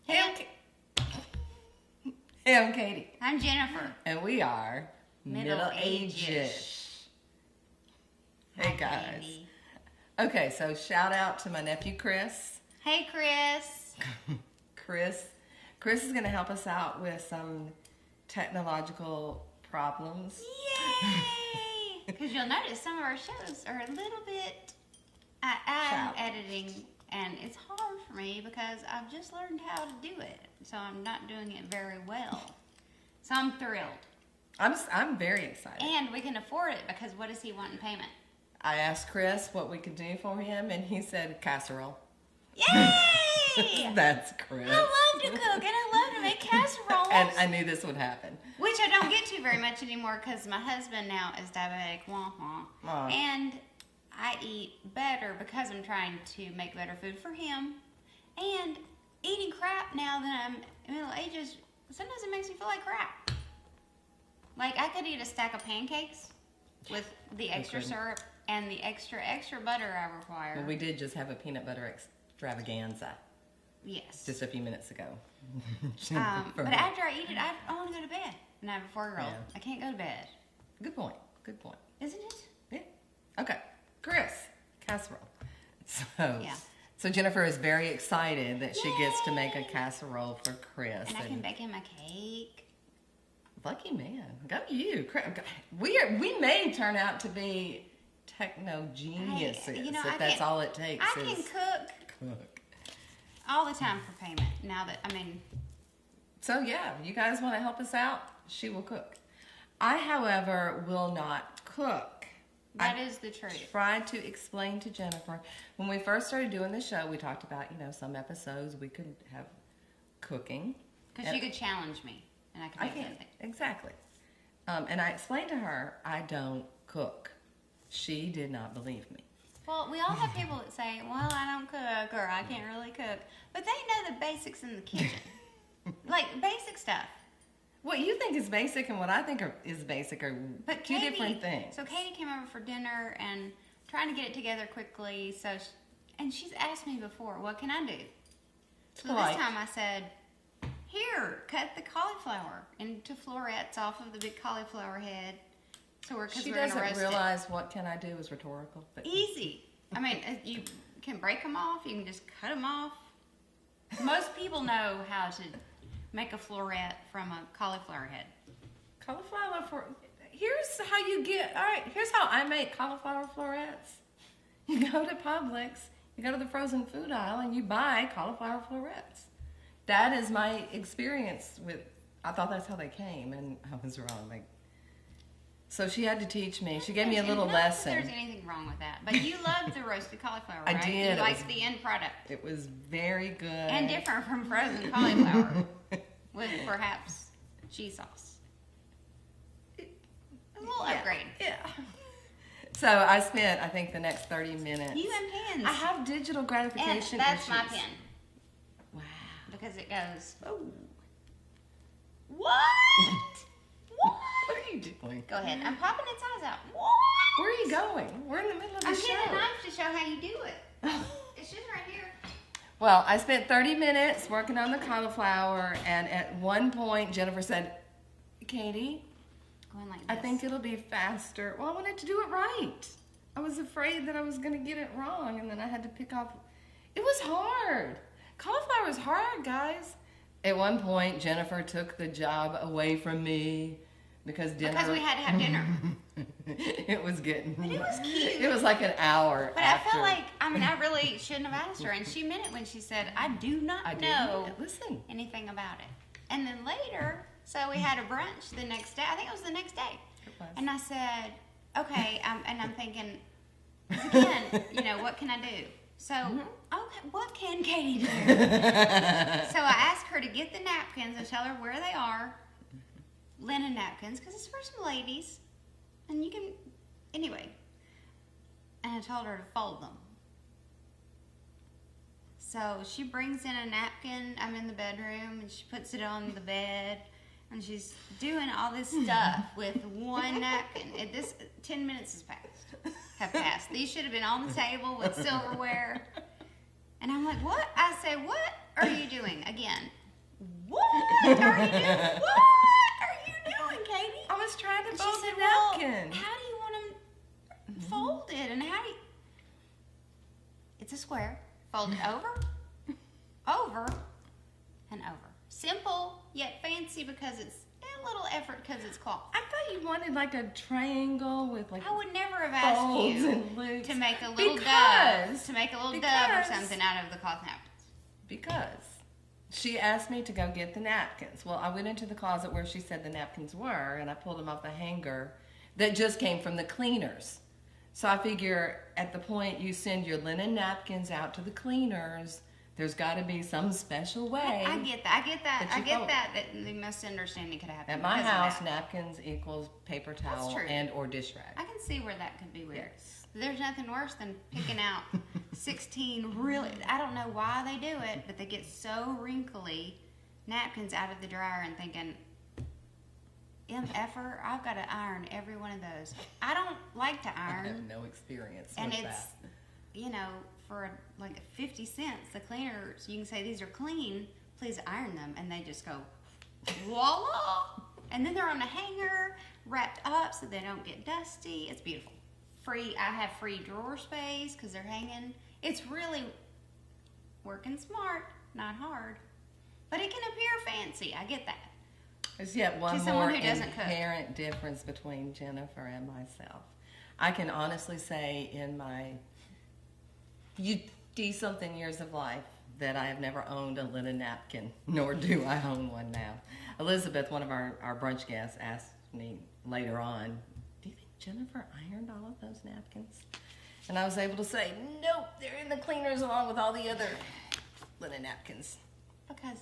Hey, I'm Katie. I'm Jennifer. And we are Middle-aged. Hey, guys. Katie. Okay, so shout out to my nephew, Chris. Hey, Chris. Chris is going to help us out with some technological problems. Yay! Because you'll notice some of our shows are a little bit... I'm editing, and it's hard for me because I've just learned how to do it. So I'm not doing it very well. So I'm thrilled. I'm very excited. And we can afford it because what does he want in payment? I asked Chris what we could do for him, and he said casserole. Yay! That's Chris. I love to cook, and I love to make casseroles. And I knew this would happen. Which I don't get to very much anymore because my husband now is diabetic. Wah, wah. Aw. And I eat better because I'm trying to make better food for him. And eating crap now that I'm middle ages, sometimes it makes me feel like crap. Like I could eat a stack of pancakes with the extra syrup and the extra butter I require. Well, we did just have a peanut butter extravaganza Yes. just a few minutes ago. But after I eat it, I want to go to bed. And I have a 4-year-old. Yeah. I can't go to bed. Good point. Good point. Isn't it? Yeah. Okay. Chris, casserole. Yeah. So Jennifer is very excited that she gets to make a casserole for Chris. And I can bake him a cake. Lucky man. Go you. We may turn out to be techno geniuses if that's all it takes. I can cook all the time for payment. Now that, So yeah, you guys want to help us out? She will cook. I, however, will not cook. That is the truth. Tried to explain to Jennifer when we first started doing the show. We talked about some episodes we could have cooking Because you could challenge me, and I could make anything. Exactly. And I explained to her I don't cook. She did not believe me. Well, we all have people that say, "Well, I don't cook," or "I can't really cook," but they know the basics in the kitchen, like basic stuff. What you think is basic and what I think is basic are two different things. So Katie came over for dinner and trying to get it together quickly. And she's asked me before, "What can I do?" So this time I said, "Here, cut the cauliflower into florets off of the big cauliflower head." She doesn't realize what can I do is rhetorical. But Easy. You can break them off. You can just cut them off. Most people know how to make a floret from a cauliflower head. Here's how you get. All right, here's how I make cauliflower florets. You go to Publix, you go to the frozen food aisle, and you buy cauliflower florets. That is my experience with. I thought that's how they came, and I was wrong. So she had to teach me. She gave me a little lesson. There's anything wrong with that, but you loved the roasted cauliflower, right? I did. You liked the end product. It was very good and different from frozen cauliflower, with perhaps cheese sauce. A little upgrade. Yeah. So I spent, I think, the next 30 minutes. You and pens. I have digital gratification That's issues. my pen. Wow. Because it goes. Oh. What? What are you doing? Go ahead. I'm popping its eyes out. What? Where are you going? We're in the middle of the I'm show. getting a knife to show how you do it. It's just right here. Well, I spent 30 minutes working on the cauliflower, and at one point, Jennifer said, "Katie, Going like this. I think it'll be faster." Well, I wanted to do it right. I was afraid that I was going to get it wrong, and then I had to pick off. It was hard. Cauliflower is hard, guys. At one point, Jennifer took the job away from me because we had to have dinner. It was getting. But it was cute. It was like an hour. But after. I felt like, I really shouldn't have asked her, and she meant it when she said, "I do not know anything about it." And then later, so we had a brunch the next day. I think it was the next day. It was. And I said, "Okay," and I'm thinking, again, what can I do? So, okay, what can Katie do? So I asked her to get the napkins and tell her where they are. Linen napkins, because it's for some ladies. And you can, anyway. And I told her to fold them. So she brings in a napkin. I'm in the bedroom, and she puts it on the bed. And she's doing all this stuff with one napkin. 10 minutes have passed. These should have been on the table with silverware. And I'm like, what? I say, what are you doing? Again, are you doing? What are you doing, Katie? I was trying to She fold said, the well, napkin. how do you want them folded? And how do you... It's a square. Fold it over, over, and over. Simple, yet fancy because it's a little effort because it's cloth. I thought you wanted like a triangle with like I would never have asked folds you and loops. to make a little Because- dove, to make a little dove or because- something out of the cloth napkins. Because she asked me to go get the napkins. Well, I went into the closet where she said the napkins were, and I pulled them off the hanger that just came from the cleaners. So I figure at the point you send your linen napkins out to the cleaners, there's got to be some special way. I get that. I get that. That I you get fold. that the misunderstanding could happen. At my because of house, that. napkins equals paper towel true. and or dish rag. I can see where that could be weird. Yes. There's nothing worse than picking out 16 really, I don't know why they do it, but they get so wrinkly napkins out of the dryer and thinking, MFer, I've got to iron every one of those. I don't like to I have iron. no experience And with it's, that. you know, for like 50 cents, the cleaners, you can say, these are clean, please iron them. And they just go, voila. And then they're on a hanger, wrapped up so they don't get dusty. It's beautiful. Free, I have free drawer space because they're hanging. It's really working smart, not hard. But it can appear fancy, I get that. There's yet one To someone more who doesn't cook. inherent difference between Jennifer and myself. I can honestly say in my 50-something years of life that I have never owned a linen napkin, nor do I own one now. Elizabeth, one of our brunch guests, asked me later on, do you think Jennifer ironed all of those napkins? And I was able to say, nope, they're in the cleaners along with all the other linen napkins. Because,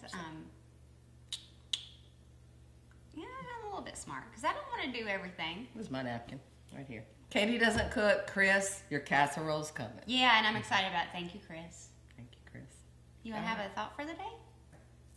yeah, I'm a little bit smart because I don't want to do everything. Here's my napkin right here. Katie doesn't cook. Chris, your casserole's coming. Yeah, and I'm excited about it. Thank you, Chris. Thank you, Chris. You want to have a thought for the day?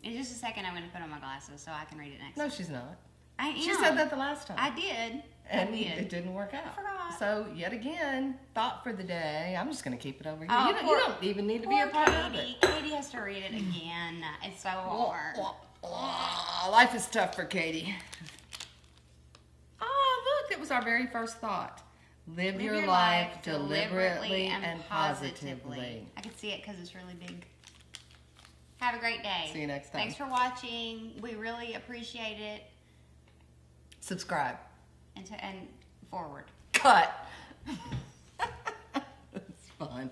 In just a second, I'm going to put on my glasses so I can read it next No, time. she's not. I am. She said that the last time. I did. and I did. it didn't work out. forgot. So, yet again, thought for the day. I'm just going to keep it over here. Oh, you don't even need to be a Poor part of it. Katie. Katie has to read it again. It's so hard. Life is tough for Katie. Oh, look, that was our very first thought. Live your life deliberately and positively. I can see it because it's really big. Have a great day. See you next time. Thanks for watching. We really appreciate it. Subscribe. And forward. Cut. It's fun.